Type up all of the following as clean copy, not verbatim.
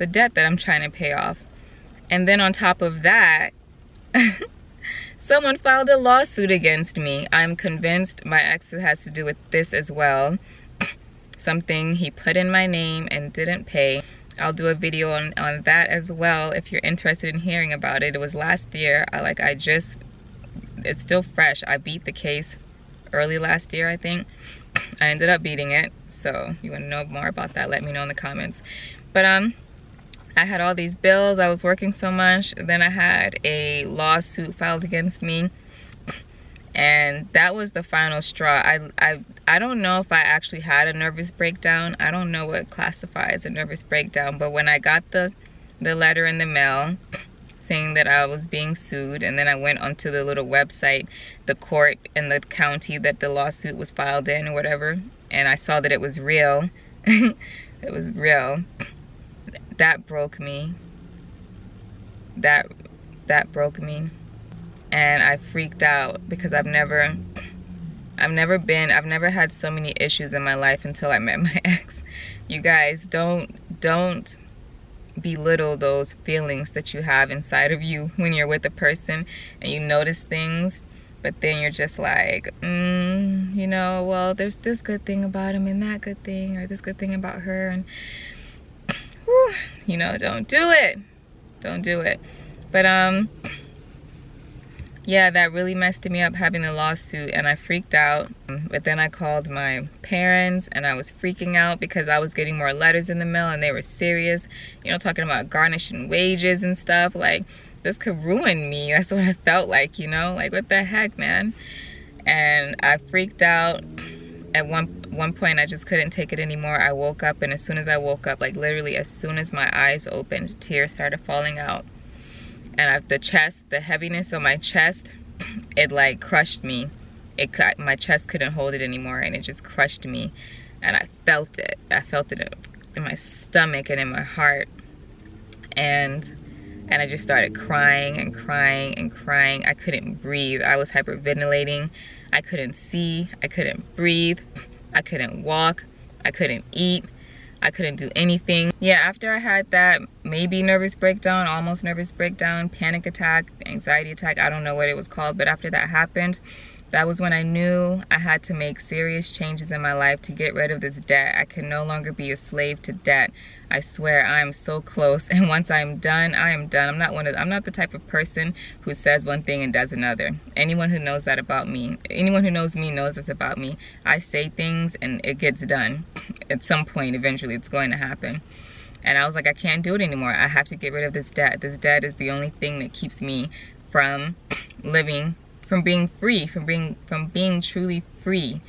debt that I'm trying to pay off. And then on top of that, someone filed a lawsuit against me. I'm convinced my ex has to do with this as well. Something he put in my name and didn't pay. I'll do a video on that as well if you're interested in hearing about it. It was last year. It's still fresh. I beat the case early last year, I think. I ended up beating it. So if you want to know more about that, let me know in the comments. But I had all these bills. I was working so much. Then I had a lawsuit filed against me. And that was the final straw. I don't know if I actually had a nervous breakdown. I don't know what classifies a nervous breakdown. But when I got the letter in the mail saying that I was being sued, and then I went onto the little website, the court and the county that the lawsuit was filed in or whatever, and I saw that it was real. It was real. That broke me. That broke me. And I freaked out because I've never had so many issues in my life until I met my ex. You guys, don't belittle those feelings that you have inside of you when you're with a person and you notice things, but then you're just like, you know, well, there's this good thing about him and that good thing, or this good thing about her, and whew, you know, don't do it. Don't do it. But yeah, that really messed me up, having the lawsuit, and I freaked out. But then I called my parents and I was freaking out because I was getting more letters in the mail and they were serious, you know, talking about garnishing wages and stuff. Like, this could ruin me. That's what I felt like, you know, like, what the heck, man. And I freaked out. At one point I just couldn't take it anymore. I woke up, and as soon as I woke up, like literally as soon as my eyes opened, tears started falling out. And the heaviness on my chest, it like crushed me. My chest couldn't hold it anymore, and it just crushed me. And I felt it. I felt it in my stomach and in my heart. And I just started crying and crying and crying. I couldn't breathe. I was hyperventilating. I couldn't see. I couldn't breathe. I couldn't walk. I couldn't eat. I couldn't do anything. Yeah, after I had that, maybe nervous breakdown, almost nervous breakdown, panic attack, anxiety attack, I don't know what it was called, but after that happened, that was when I knew I had to make serious changes in my life to get rid of this debt. I can no longer be a slave to debt. I swear I am so close, and once I'm done, I am done. I'm not the type of person who says one thing and does another. Anyone who knows that about me, anyone who knows me knows this about me. I say things and it gets done. At some point, eventually, it's going to happen. And I was like, I can't do it anymore. I have to get rid of this debt. This debt is the only thing that keeps me from living, from being free, from being truly free,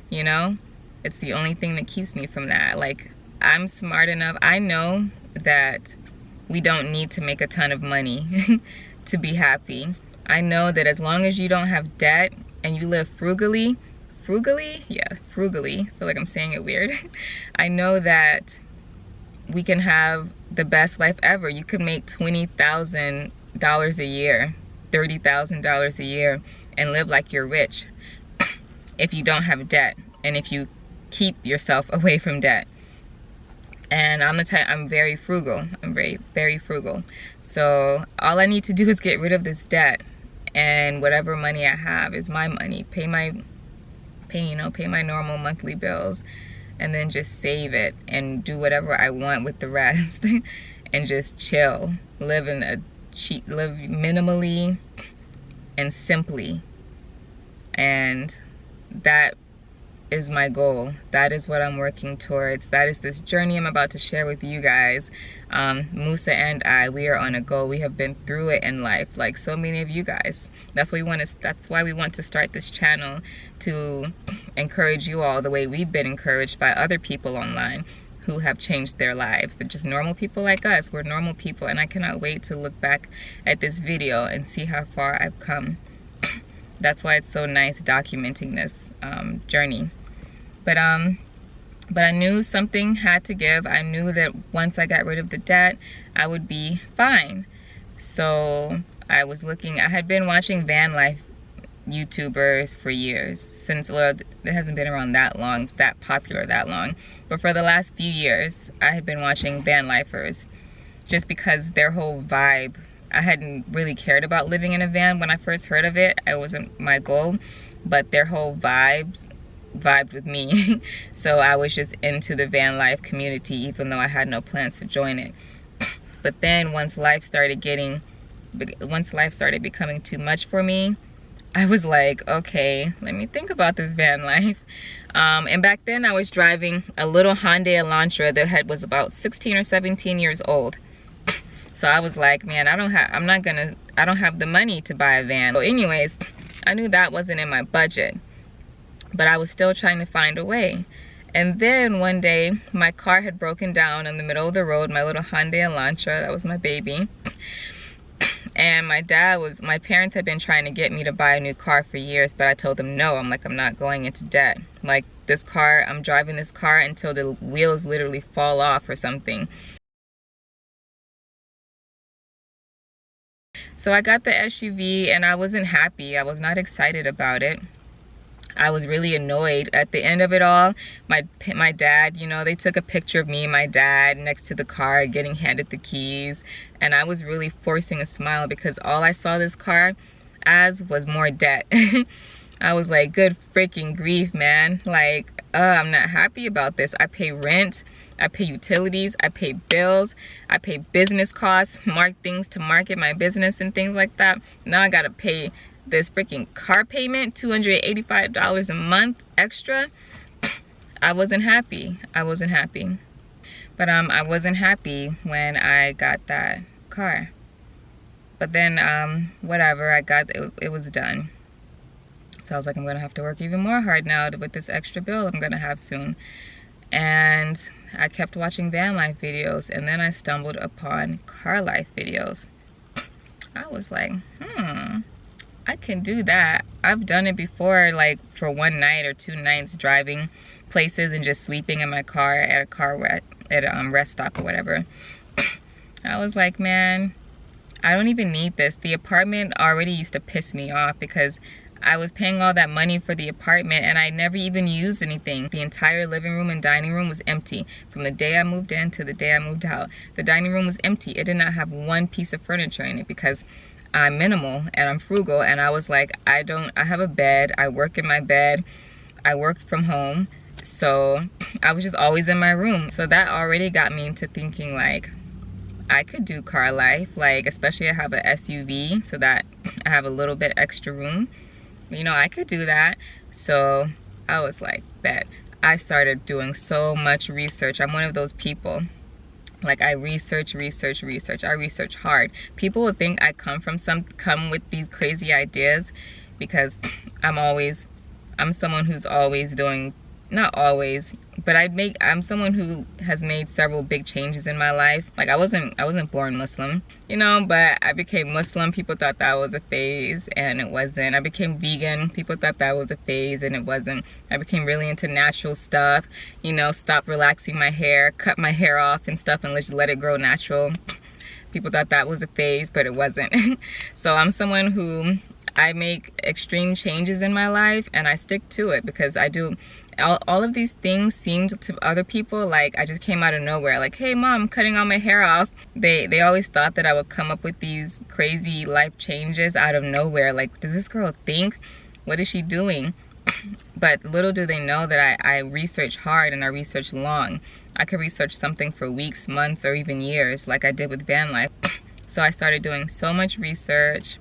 you know? It's the only thing that keeps me from that. Like, I'm smart enough. I know that we don't need to make a ton of money to be happy. I know that as long as you don't have debt and you live frugally, I feel like I'm saying it weird. I know that we can have the best life ever. You could make $20,000 a year, $30,000 a year, and live like you're rich if you don't have debt and if you keep yourself away from debt. And I'm very frugal. I'm very, very frugal. So all I need to do is get rid of this debt, and whatever money I have is my money. Pay my normal monthly bills, and then just save it and do whatever I want with the rest and just chill. Live minimally and simply. And that is my goal. That is what I'm working towards. That is this journey I'm about to share with you guys. Moosa and I, we are on a goal. We have been through it in life, like so many of you guys. That's why we want to start this channel, to encourage you all the way we've been encouraged by other people online who have changed their lives. They're just normal people like us. We're normal people, and I cannot wait to look back at this video and see how far I've come. That's why it's so nice documenting this journey. But I knew something had to give. I knew that once I got rid of the debt, I would be fine. So I had been watching van life YouTubers for years, since, well, it hasn't been around that long, that popular that long, but for the last few years I had been watching van lifers, just because their whole vibe, I hadn't really cared about living in a van when I first heard of it. It wasn't my goal, but their whole vibed with me. So I was just into the van life community, even though I had no plans to join it. But then once life started becoming too much for me, I was like, okay, let me think about this van life. And back then I was driving a little Hyundai Elantra that was about 16 or 17 years old. So I was like, man, I don't have the money to buy a van. So anyways, I knew that wasn't in my budget, but I was still trying to find a way. And then one day my car had broken down in the middle of the road, my little Hyundai Elantra, that was my baby. And my parents had been trying to get me to buy a new car for years, but I told them no. I'm like, I'm not going into debt. Like, this car, I'm driving this car until the wheels literally fall off or something. So I got the SUV and I wasn't happy. I was not excited about it. I was really annoyed. At the end of it all, my dad, you know, they took a picture of me and my dad next to the car getting handed the keys, and I was really forcing a smile because all I saw this car as was more debt. I was like, good freaking grief, man. Like, I'm not happy about this. I pay rent, I pay utilities, I pay bills, I pay business costs, things to market my business and things like that. Now I gotta pay this freaking car payment, $285 a month extra. I wasn't happy. I wasn't happy. But I wasn't happy when I got that car. But then whatever, it was done. So I was like, I'm gonna have to work even more hard now with this extra bill I'm gonna have soon. And I kept watching van life videos, and then I stumbled upon car life videos. I was like, I can do that. I've done it before, like for one night or 2 nights, driving places and just sleeping in my car at a rest stop or whatever. I was like, man, I don't even need this. The apartment already used to piss me off because I was paying all that money for the apartment and I never even used anything. The entire living room and dining room was empty. From the day I moved in to the day I moved out, the dining room was empty. It did not have one piece of furniture in it because I'm minimal and I'm frugal, and I was like, I have a bed, I work in my bed, I worked from home, so I was just always in my room. So that already got me into thinking like, I could do car life, like especially I have an SUV so that I have a little bit extra room. You know, I could do that. So I was like, bet. I started doing so much research. I'm one of those people. Like, I research. I research hard. People would think I come with these crazy ideas because I'm someone who's always doing, not always, but I'm someone who has made several big changes in my life. Like, I wasn't born Muslim, you know, but I became Muslim. People thought that was a phase, and it wasn't. I became vegan. People thought that was a phase, and it wasn't. I became really into natural stuff, you know, stopped relaxing my hair, cut my hair off and stuff, and just let it grow natural. People thought that was a phase, but it wasn't. So I'm someone who, I make extreme changes in my life, and I stick to it because I do. All of these things seemed to other people like I just came out of nowhere. Like, hey mom, I'm cutting all my hair off. They always thought that I would come up with these crazy life changes out of nowhere. Like, does this girl think? What is she doing? But little do they know that I research hard and I research long. I could research something for weeks, months, or even years, like I did with van life. So I started doing so much research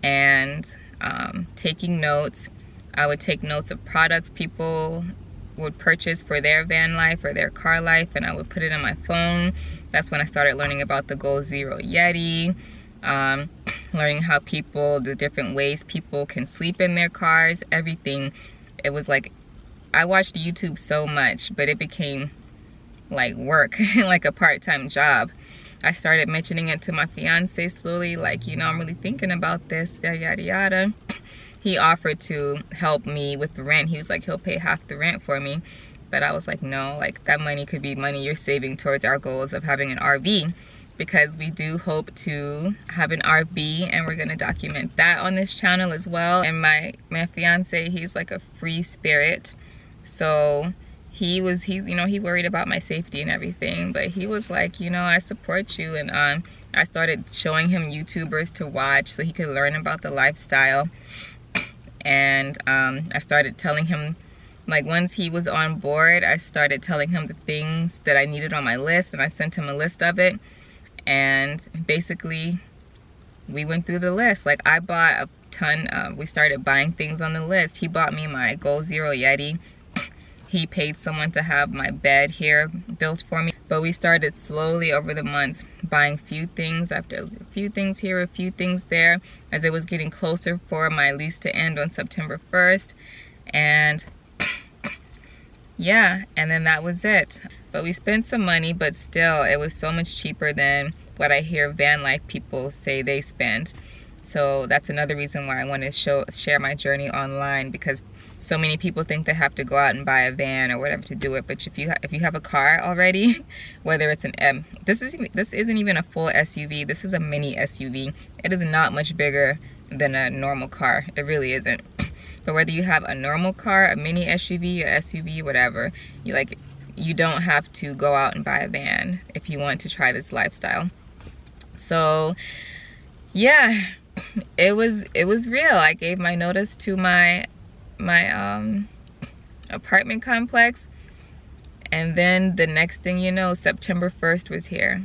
and taking notes. I would take notes of products people would purchase for their van life or their car life, and I would put it on my phone. That's when I started learning about the Goal Zero Yeti, learning how the different ways people can sleep in their cars, everything. It was like, I watched YouTube so much, but it became like work, like a part-time job. I started mentioning it to my fiance slowly, like, you know, I'm really thinking about this, yada, yada, yada. He offered to help me with the rent. He was like, he'll pay half the rent for me. But I was like, no, like that money could be money you're saving towards our goals of having an RV, because we do hope to have an RV, and we're gonna document that on this channel as well. And my fiance, he's like a free spirit. So he worried about my safety and everything, but he was like, I support you. And I started showing him YouTubers to watch so he could learn about the lifestyle. And I started telling him, like, once he was on board, I started telling him the things that I needed on my list, and I sent him a list of it. And basically we went through the list. Like, I bought a ton. We started buying things on the list. He bought me my Goal Zero Yeti. He paid someone to have my bed here built for me. But we started slowly over the months buying few things after a few things here, a few things there, as it was getting closer for my lease to end on September 1st. And yeah, and then that was it. But we spent some money, but still it was so much cheaper than what I hear van life people say they spend. So that's another reason why I want to share my journey online, because so many people think they have to go out and buy a van or whatever to do it. But if you have a car already, whether it's an this isn't even a full SUV. This is a mini SUV. It is not much bigger than a normal car. It really isn't. But whether you have a normal car, a mini SUV, a SUV, whatever, you don't have to go out and buy a van if you want to try this lifestyle. So yeah, it was real. I gave my notice to my apartment complex, and then the next thing you know, September 1st was here.